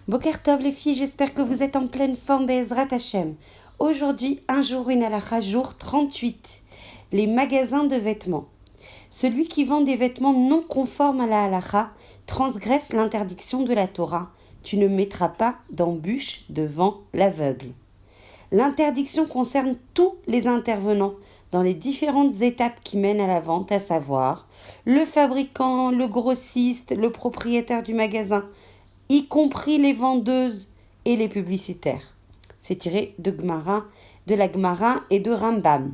Boker Tov les filles, j'espère que vous êtes en pleine forme, Be'ezrat Hashem. Aujourd'hui, un jour, une halakha, jour 38. Les magasins de vêtements. Celui qui vend des vêtements non conformes à la halakha transgresse l'interdiction de la Torah. Tu ne mettras pas d'embûche devant l'aveugle. L'interdiction concerne tous les intervenants dans les différentes étapes qui mènent à la vente, à savoir le fabricant, le grossiste, le propriétaire du magasin, y compris les vendeuses et les publicitaires. C'est tiré de la Gemara et de Rambam.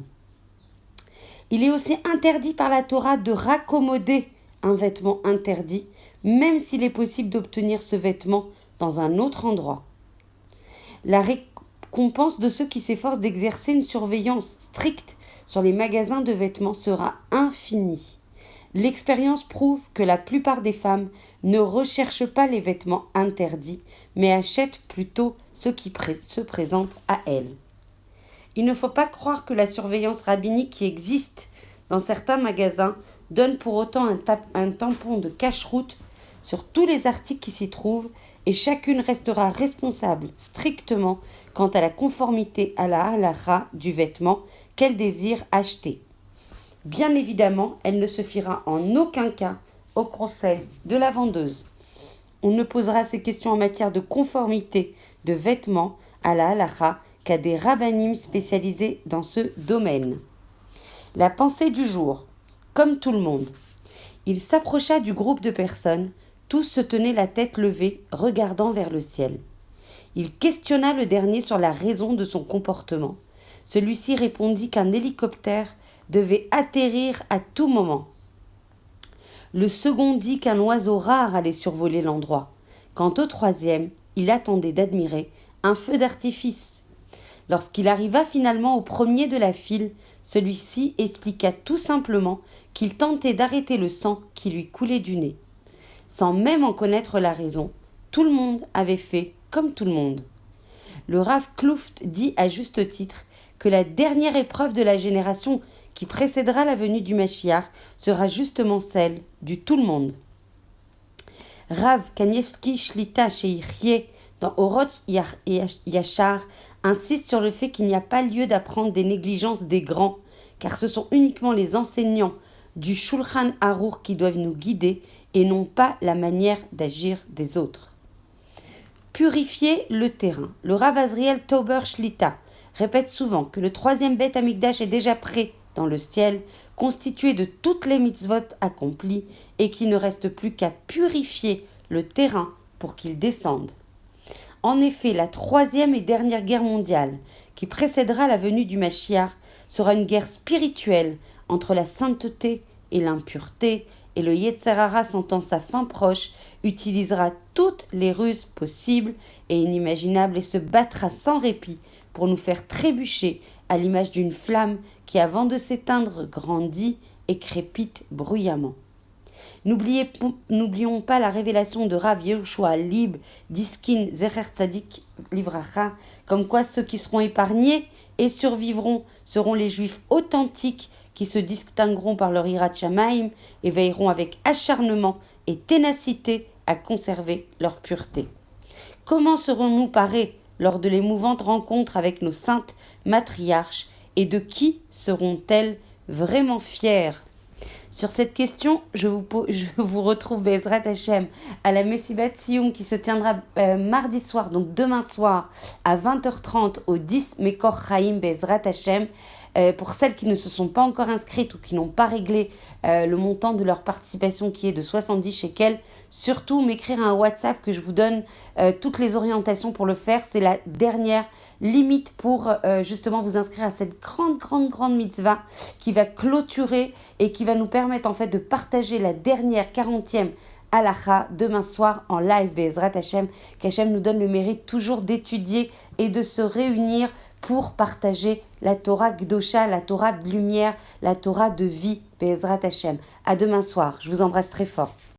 Il est aussi interdit par la Torah de raccommoder un vêtement interdit, même s'il est possible d'obtenir ce vêtement dans un autre endroit. La récompense de ceux qui s'efforcent d'exercer une surveillance stricte sur les magasins de vêtements sera infinie. L'expérience prouve que la plupart des femmes ne recherchent pas les vêtements interdits, mais achètent plutôt ceux qui se présentent à elles. Il ne faut pas croire que la surveillance rabbinique qui existe dans certains magasins donne pour autant un tampon de cache-route sur tous les articles qui s'y trouvent et chacune restera responsable strictement quant à la conformité à la halakha du vêtement qu'elle désire acheter. Bien évidemment, elle ne se fiera en aucun cas au conseil de la vendeuse. On ne posera ces questions en matière de conformité de vêtements à la halakha qu'à des rabbanim spécialisés dans ce domaine. La pensée du jour. Comme tout le monde, il s'approcha du groupe de personnes, tous se tenaient la tête levée, regardant vers le ciel. Il questionna le dernier sur la raison de son comportement. Celui-ci répondit qu'un hélicoptère devait atterrir à tout moment. Le second dit qu'un oiseau rare allait survoler l'endroit. Quant au troisième, il attendait d'admirer un feu d'artifice. Lorsqu'il arriva finalement au premier de la file, celui-ci expliqua tout simplement qu'il tentait d'arrêter le sang qui lui coulait du nez. Sans même en connaître la raison, tout le monde avait fait comme tout le monde. Le Rav Kluft dit à juste titre que la dernière épreuve de la génération qui précédera la venue du Mashiach sera justement celle du tout le monde. Rav Kanievski Shlita Sheichye dans Oroch Yachar insiste sur le fait qu'il n'y a pas lieu d'apprendre des négligences des grands, car ce sont uniquement les enseignants du Shulchan Aruch qui doivent nous guider et non pas la manière d'agir des autres. Purifier le terrain. Le Rav Azriel Tauber Shlita répète souvent que le troisième Beth Amikdash est déjà prêt dans le ciel, constitué de toutes les mitzvot accomplies et qu'il ne reste plus qu'à purifier le terrain pour qu'il descende. En effet, la troisième et dernière guerre mondiale, qui précédera la venue du Mashiach, sera une guerre spirituelle entre la sainteté et l'impureté, et le Yetzer Hara, sentant sa fin proche, utilisera toutes les ruses possibles et inimaginables et se battra sans répit pour nous faire trébucher à l'image d'une flamme qui, avant de s'éteindre, grandit et crépite bruyamment. N'oublions pas la révélation de Rav Yehoshua Lib d'Iskin Zecher Tzadik Livracha, comme quoi ceux qui seront épargnés et survivront seront les Juifs authentiques qui se distingueront par leur Hirat Shamayim et veilleront avec acharnement et ténacité à conserver leur pureté. Comment serons-nous parés lors de l'émouvante rencontre avec nos saintes matriarches et de qui seront-elles vraiment fières ? Sur cette question, je vous retrouve Be'ezrat Hashem à la Messibat Sioum qui se tiendra mardi soir, donc demain soir à 20h30 au 10 Mekor Chaim Be'ezrat Hashem. Pour celles qui ne se sont pas encore inscrites ou qui n'ont pas réglé le montant de leur participation qui est de 70 shekels, surtout m'écrire un WhatsApp que je vous donne toutes les orientations pour le faire. C'est la dernière limite pour justement vous inscrire à cette grande mitzvah qui va clôturer et qui va nous permettre en fait de partager la dernière 40e halakha demain soir en live Be'ezrat Hashem, qu'Hashem nous donne le mérite toujours d'étudier et de se réunir pour partager la Torah Gdosha, la Torah de lumière, la Torah de vie, Be'ezrat Hashem. À demain soir, je vous embrasse très fort.